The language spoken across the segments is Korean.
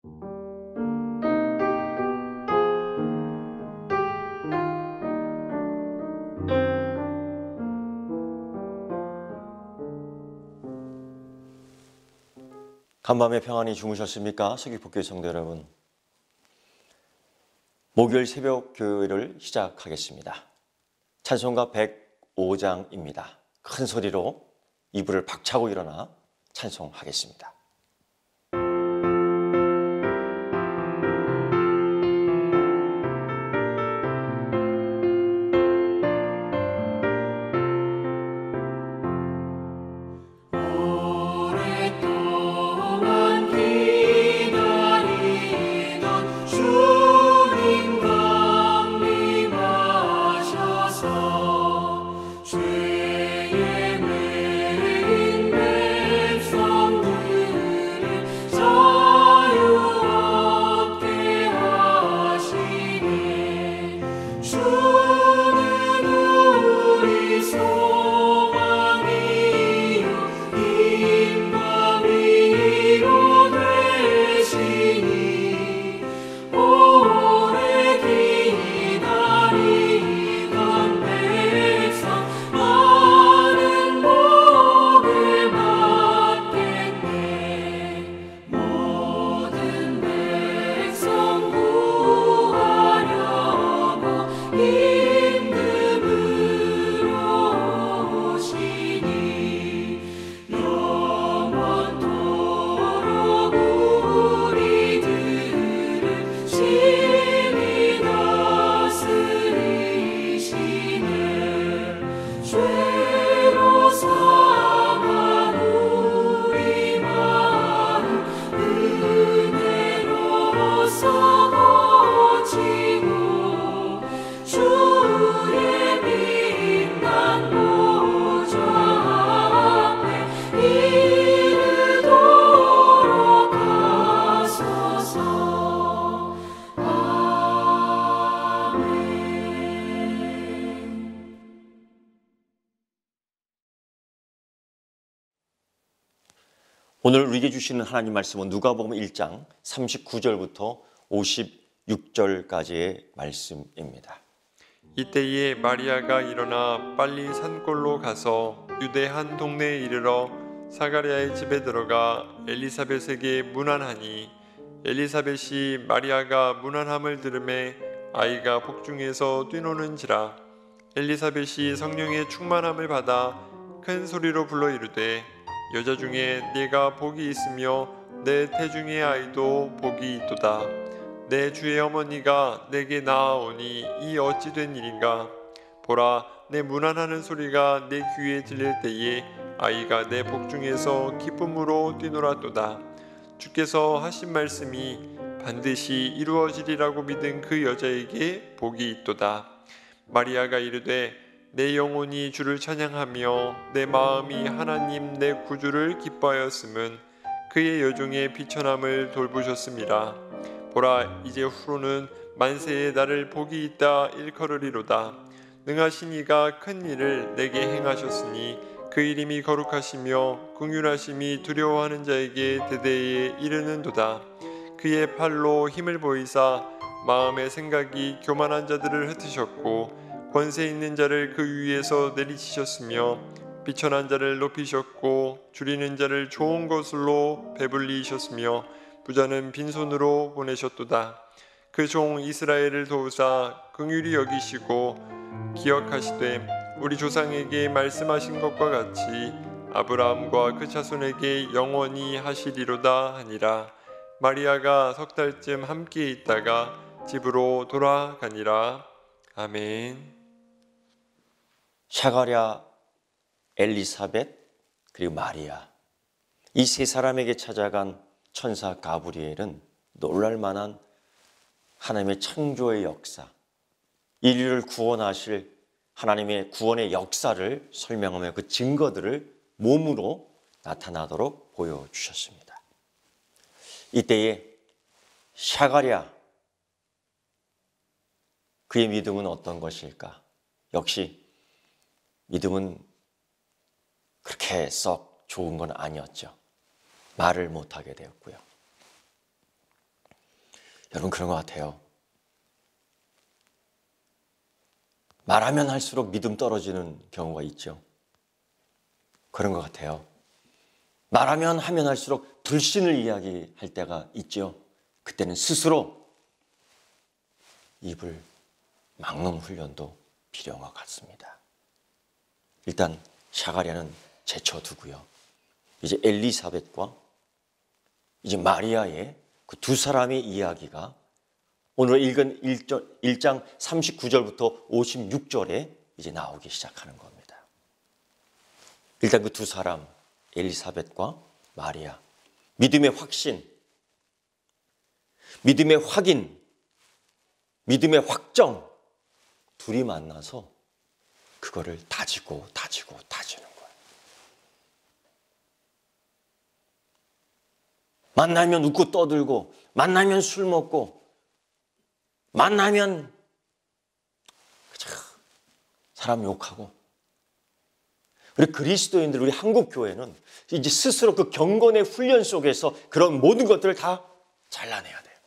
간밤에 평안히 주무셨습니까? 서귀포교회 성도 여러분. 목요일 새벽 교회를 시작하겠습니다. 찬송가 105장입니다. 큰 소리로 이불을 박차고 일어나 찬송하겠습니다. 오늘 우리에게 주시는 하나님 말씀은 누가복음 1장 39절부터 56절까지의 말씀입니다. 이때에 마리아가 일어나 빨리 산골로 가서 유대 한 동네에 이르러 사가랴의 집에 들어가 엘리사벳에게 문안하니 엘리사벳이 마리아가 문안함을 들으매 아이가 복중에서 뛰노는지라. 엘리사벳이 성령의 충만함을 받아 큰 소리로 불러 이르되 여자 중에 네가 복이 있으며 내 태중의 아이도 복이 있도다. 내 주의 어머니가 내게 나아오니 이 어찌 된 일인가. 보라, 내 문안하는 소리가 내 귀에 들릴 때에 아이가 내 복중에서 기쁨으로 뛰놀았도다. 주께서 하신 말씀이 반드시 이루어지리라고 믿은 그 여자에게 복이 있도다. 마리아가 이르되 내 영혼이 주를 찬양하며 내 마음이 하나님 내 구주를 기뻐하였음은 그의 여종의 비천함을 돌보셨음이라. 보라, 이제 후로는 만세에 나를 복이 있다 일컬으리로다. 능하신 이가 큰 일을 내게 행하셨으니 그 이름이 거룩하시며 긍휼하심이 두려워하는 자에게 대대에 이르는도다. 그의 팔로 힘을 보이사 마음의 생각이 교만한 자들을 흩으셨고 권세 있는 자를 그 위에서 내리치셨으며 비천한 자를 높이셨고 줄이는 자를 좋은 것으로 배불리셨으며 부자는 빈손으로 보내셨도다. 그 종 이스라엘을 도우사 긍휼히 여기시고 기억하시되 우리 조상에게 말씀하신 것과 같이 아브라함과 그 자손에게 영원히 하시리로다 하니라. 마리아가 석 달쯤 함께 있다가 집으로 돌아가니라. 아멘. 사가랴, 엘리사벳, 그리고 마리아, 이 세 사람에게 찾아간 천사 가브리엘은 놀랄만한 하나님의 창조의 역사, 인류를 구원하실 하나님의 구원의 역사를 설명하며 그 증거들을 몸으로 나타나도록 보여주셨습니다. 이때에 사가랴, 그의 믿음은 어떤 것일까? 역시 믿음은 그렇게 썩 좋은 건 아니었죠. 말을 못하게 되었고요. 여러분 그런 것 같아요. 말하면 할수록 믿음 떨어지는 경우가 있죠. 그런 것 같아요. 말하면 하면 할수록 불신을 이야기할 때가 있죠. 그때는 스스로 입을 막는 훈련도 필요한 것 같습니다. 일단 사가랴는 제쳐두고요. 이제 엘리사벳과 이제 마리아의 그 두 사람의 이야기가 오늘 읽은 1장 39절부터 56절에 이제 나오기 시작하는 겁니다. 일단 그 두 사람 엘리사벳과 마리아, 믿음의 확신, 믿음의 확인, 믿음의 확정, 둘이 만나서 그거를 다지는 거예요. 만나면 웃고 떠들고, 만나면 술 먹고, 만나면 사람 욕하고. 우리 그리스도인들, 우리 한국 교회는 이제 스스로 그 경건의 훈련 속에서 그런 모든 것들을 다 잘라내야 돼요.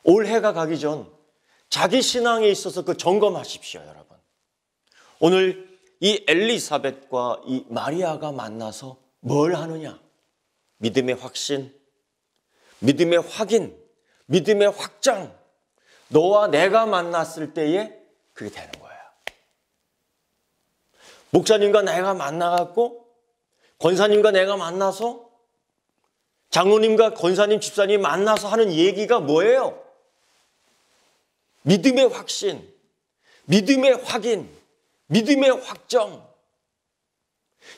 올해가 가기 전 자기 신앙에 있어서 그 점검하십시오, 여러분. 오늘 이 엘리사벳과 이 마리아가 만나서 뭘 하느냐? 믿음의 확신, 믿음의 확인, 믿음의 확장. 너와 내가 만났을 때에 그게 되는 거예요. 목사님과 내가 만나갖고, 권사님과 내가 만나서, 장로님과 권사님, 집사님 만나서 하는 얘기가 뭐예요? 믿음의 확신, 믿음의 확인, 믿음의 확정.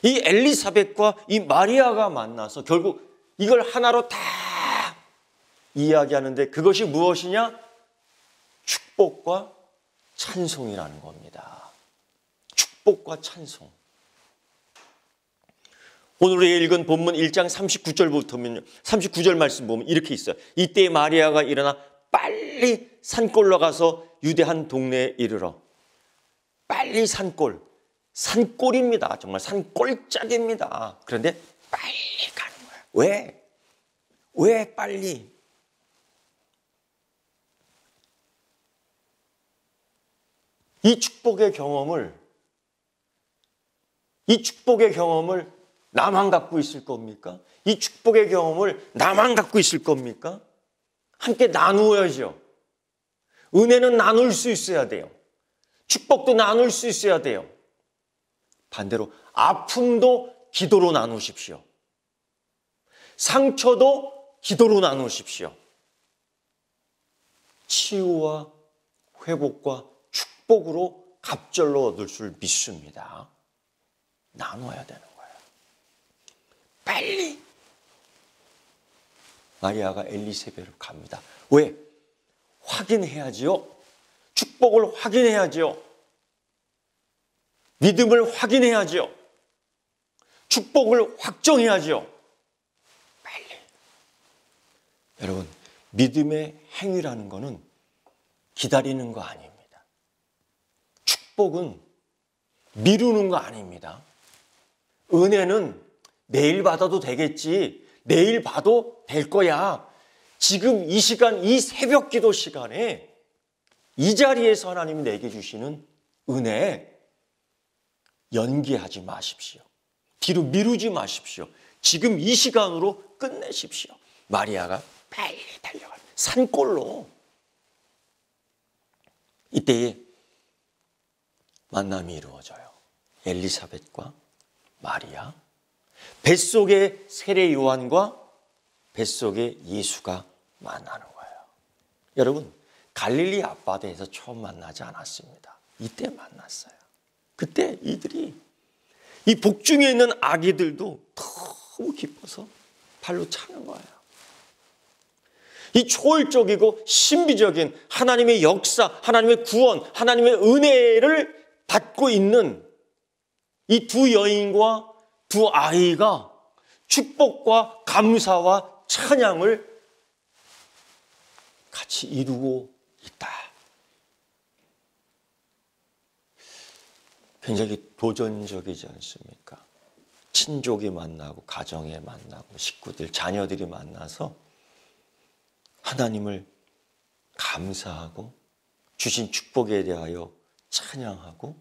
이 엘리사벳과 이 마리아가 만나서 결국 이걸 하나로 다 이야기하는데 그것이 무엇이냐? 축복과 찬송이라는 겁니다. 축복과 찬송. 오늘 우리가 읽은 본문 1장 39절부터면 39절 말씀 보면 이렇게 있어요. 이때 마리아가 일어나 빨리 산골로 가서 유대 한 동네에 이르러. 빨리 산골. 산골입니다. 정말 산골짜기입니다. 그런데 빨리 가는 거야. 왜? 왜 빨리? 이 축복의 경험을 나만 갖고 있을 겁니까? 이 축복의 경험을 나만 갖고 있을 겁니까? 함께 나누어야죠. 은혜는 나눌 수 있어야 돼요. 축복도 나눌 수 있어야 돼요. 반대로 아픔도 기도로 나누십시오. 상처도 기도로 나누십시오. 치유와 회복과 축복으로 갑절로 얻을 줄 믿습니다. 나눠야 되는 거예요. 빨리 마리아가 엘리사벳을 갑니다. 왜? 확인해야지요. 축복을 확인해야지요. 믿음을 확인해야지요. 축복을 확정해야지요. 빨리. 여러분, 믿음의 행위라는 것은 기다리는 거 아닙니다. 축복은 미루는 거 아닙니다. 은혜는 내일 받아도 되겠지. 내일 봐도 될 거야. 지금 이 시간, 이 새벽 기도 시간에 이 자리에서 하나님이 내게 주시는 은혜 연기하지 마십시오. 뒤로 미루지 마십시오. 지금 이 시간으로 끝내십시오. 마리아가 빨리 달려가는 산골로. 이때에 만남이 이루어져요. 엘리사벳과 마리아, 뱃속의 세례 요한과 뱃속의 예수가 만나는 거예요. 여러분, 갈릴리 앞바다에서 처음 만나지 않았습니다. 이때 만났어요. 그때 이들이 이 복중에 있는 아기들도 너무 기뻐서 발로 차는 거예요. 이 초월적이고 신비적인 하나님의 역사, 하나님의 구원, 하나님의 은혜를 받고 있는 이 두 여인과 두 아이가 축복과 감사와 찬양을 같이 이루고 있다. 굉장히 도전적이지 않습니까? 친족이 만나고 가정에 만나고 식구들, 자녀들이 만나서 하나님을 감사하고 주신 축복에 대하여 찬양하고,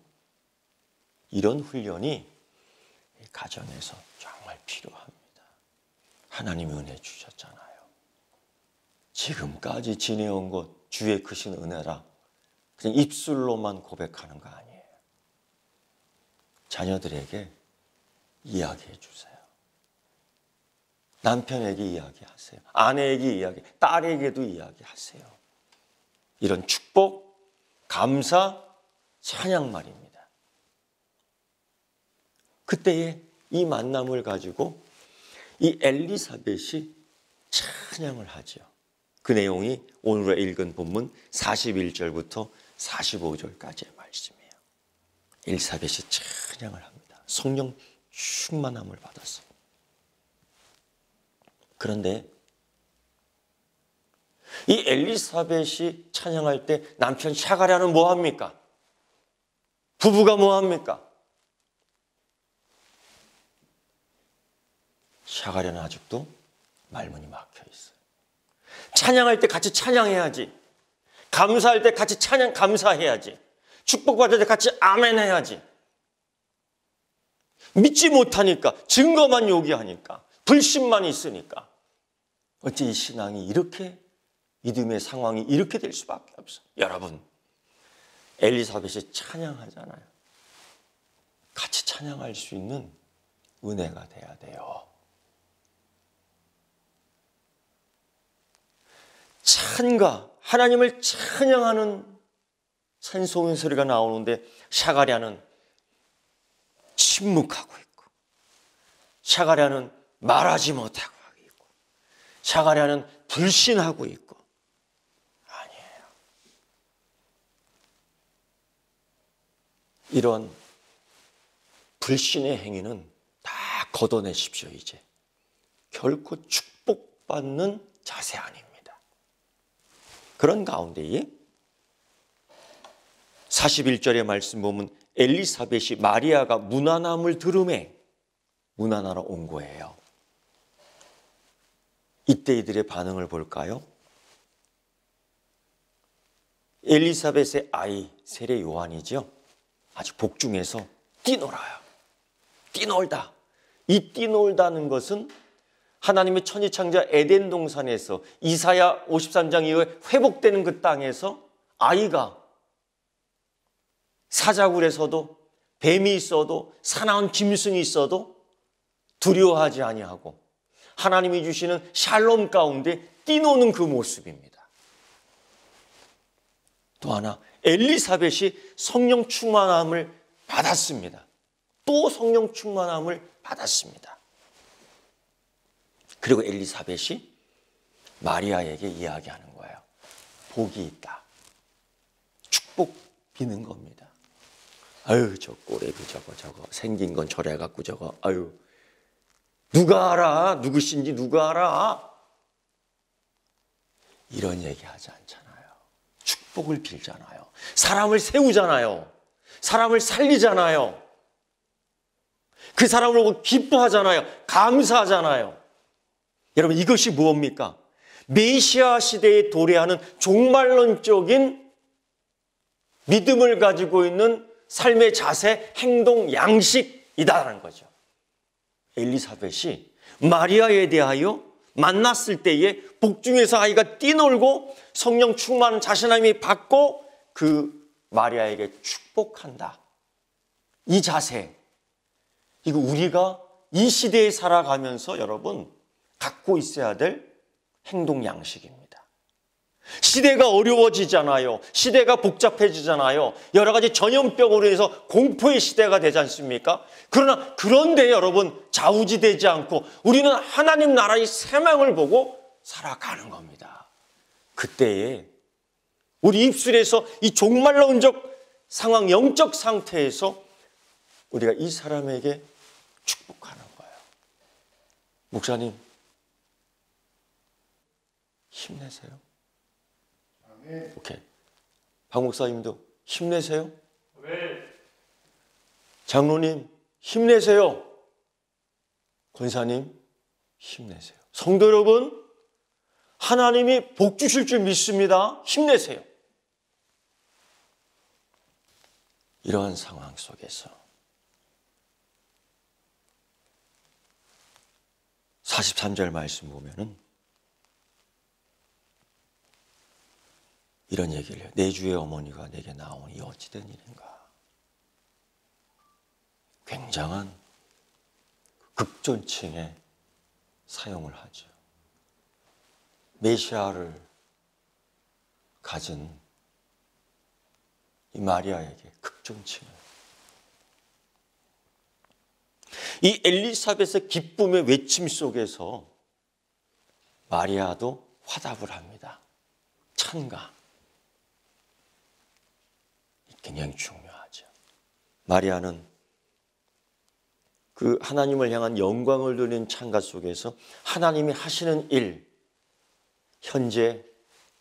이런 훈련이 가정에서 정말 필요합니다. 하나님이 은혜 주셨잖아요. 지금까지 지내온 것 주의 크신 은혜라 그냥 입술로만 고백하는 거 아니에요. 자녀들에게 이야기해 주세요. 남편에게 이야기하세요. 아내에게 이야기, 딸에게도 이야기하세요. 이런 축복, 감사, 찬양 말입니다. 그때에 이 만남을 가지고 이 엘리사벳이 찬양을 하죠. 그 내용이 오늘 읽은 본문 41절부터 45절까지의 말씀이에요. 엘리사벳이 찬양을 합니다. 성령 충만함을 받았어요. 그런데 이 엘리사벳이 찬양할 때 남편 샤가랴는 뭐 합니까? 부부가 뭐 합니까? 샤가랴는 아직도 말문이 막혀 있어요. 찬양할 때 같이 찬양해야지. 감사할 때 같이 찬양 감사해야지. 축복받을 때 같이 아멘 해야지. 믿지 못하니까, 증거만 요구하니까, 불신만 있으니까 어째 이 신앙이 이렇게, 믿음의 상황이 이렇게 될 수밖에 없어요. 여러분, 엘리사벳이 찬양하잖아요. 같이 찬양할 수 있는 은혜가 돼야 돼요. 찬가, 하나님을 찬양하는 산소음 소리가 나오는데 샤가랴는 침묵하고 있고, 샤가랴는 말하지 못하고 있고, 샤가랴는 불신하고 있고. 아니에요. 이런 불신의 행위는 다 걷어내십시오. 이제 결코 축복받는 자세 아닙니다. 그런 가운데에 41절의 말씀 보면 엘리사벳이 마리아가 문안함을 들음에 문안하러 온 거예요. 이때 이들의 반응을 볼까요? 엘리사벳의 아이 세례 요한이죠. 아주 복중에서 뛰놀아요. 뛰놀다. 이 뛰놀다는 것은 하나님의 천지창조 에덴 동산에서 이사야 53장 이후에 회복되는 그 땅에서 아이가 사자굴에서도 뱀이 있어도 사나운 짐승이 있어도 두려워하지 아니하고 하나님이 주시는 샬롬 가운데 뛰노는 그 모습입니다. 또 하나, 엘리사벳이 성령 충만함을 받았습니다. 또 성령 충만함을 받았습니다. 그리고 엘리사벳이 마리아에게 이야기하는 거예요. 복이 있다. 축복 비는 겁니다. 아유, 저 꼬레비 저거 생긴 건 저래갖고 저거, 아유, 누가 알아? 누구신지 누가 알아? 이런 얘기하지 않잖아요. 축복을 빌잖아요. 사람을 세우잖아요. 사람을 살리잖아요. 그 사람을 보고 기뻐하잖아요. 감사하잖아요. 여러분, 이것이 무엇입니까? 메시아 시대에 도래하는 종말론적인 믿음을 가지고 있는 삶의 자세, 행동, 양식이다라는 거죠. 엘리사벳이 마리아에 대하여 만났을 때에 복중에서 아이가 뛰놀고 성령 충만한 자신함이 받고 그 마리아에게 축복한다. 이 자세, 이거 우리가 이 시대에 살아가면서 여러분 갖고 있어야 될 행동 양식입니다. 시대가 어려워지잖아요. 시대가 복잡해지잖아요. 여러 가지 전염병으로 해서 공포의 시대가 되지 않습니까? 그런데 여러분 좌우지되지 않고 우리는 하나님 나라의 세망을 보고 살아가는 겁니다. 그때에 우리 입술에서 이 종말론적 상황, 영적 상태에서 우리가 이 사람에게 축복하는 거예요. 목사님, 힘내세요. 오케이. 박 목사님도 힘내세요. 장로님 힘내세요. 권사님 힘내세요. 성도 여러분, 하나님이 복 주실 줄 믿습니다. 힘내세요. 이러한 상황 속에서 43절 말씀 보면은 이런 얘기를 해요. 내 주의 어머니가 내게 나오니 어찌된 일인가. 굉장한 극존칭의 사용을 하죠. 메시아를 가진 이 마리아에게 극존칭을. 이 엘리사벳의 기쁨의 외침 속에서 마리아도 화답을 합니다. 찬가. 굉장히 중요하죠. 마리아는 그 하나님을 향한 영광을 돌리는 찬가 속에서 하나님이 하시는 일, 현재,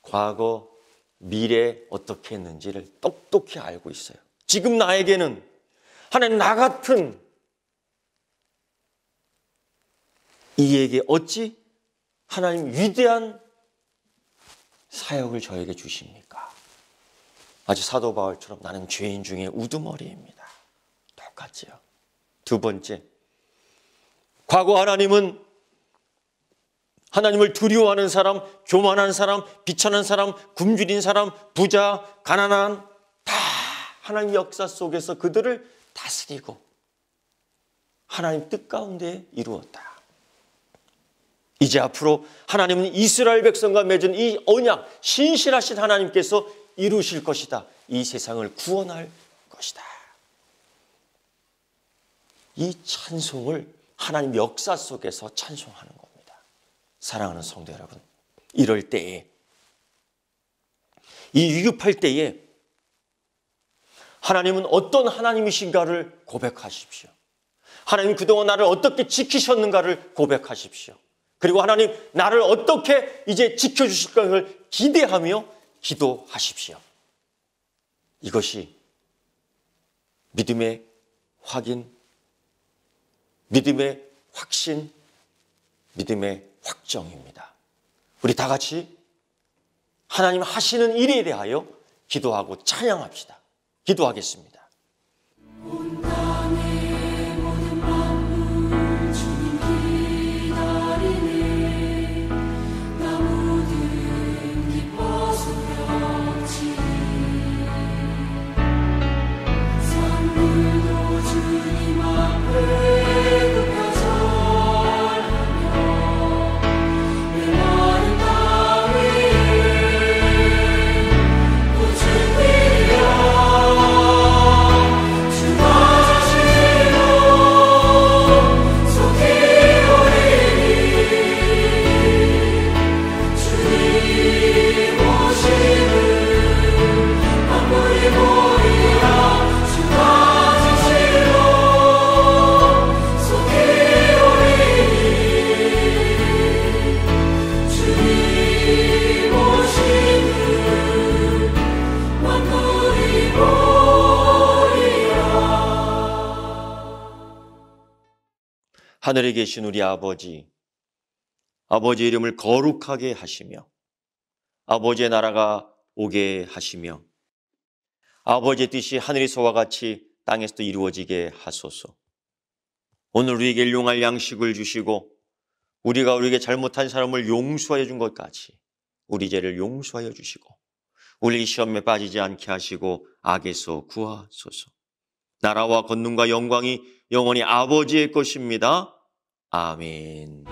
과거, 미래 어떻게 했는지를 똑똑히 알고 있어요. 지금 나에게는 하나님 나 같은 이에게 어찌 하나님 위대한 사역을 저에게 주십니까? 아주 사도 바울처럼 나는 죄인 중에 우두머리입니다. 똑같지요. 두 번째, 과거 하나님은 하나님을 두려워하는 사람, 교만한 사람, 비천한 사람, 굶주린 사람, 부자, 가난한 다 하나님 역사 속에서 그들을 다스리고 하나님 뜻 가운데 이루었다. 이제 앞으로 하나님은 이스라엘 백성과 맺은 이 언약, 신실하신 하나님께서 이루실 것이다. 이 세상을 구원할 것이다. 이 찬송을 하나님 역사 속에서 찬송하는 겁니다. 사랑하는 성도 여러분, 이럴 때에, 이 위급할 때에 하나님은 어떤 하나님이신가를 고백하십시오. 하나님 그동안 나를 어떻게 지키셨는가를 고백하십시오. 그리고 하나님 나를 어떻게 이제 지켜주실 것을 기대하며 기도하십시오. 이것이 믿음의 확인, 믿음의 확신, 믿음의 확정입니다. 우리 다 같이 하나님 하시는 일에 대하여 기도하고 찬양합시다. 기도하겠습니다. 하늘에 계신 우리 아버지, 아버지의 이름을 거룩하게 하시며 아버지의 나라가 오게 하시며 아버지의 뜻이 하늘에서와 같이 땅에서도 이루어지게 하소서. 오늘 우리에게 일용할 양식을 주시고 우리가 우리에게 잘못한 사람을 용서하여 준 것 같이 우리 죄를 용서하여 주시고 우리 시험에 빠지지 않게 하시고 악에서 구하소서. 나라와 권능과 영광이 영원히 아버지의 것입니다. 아멘.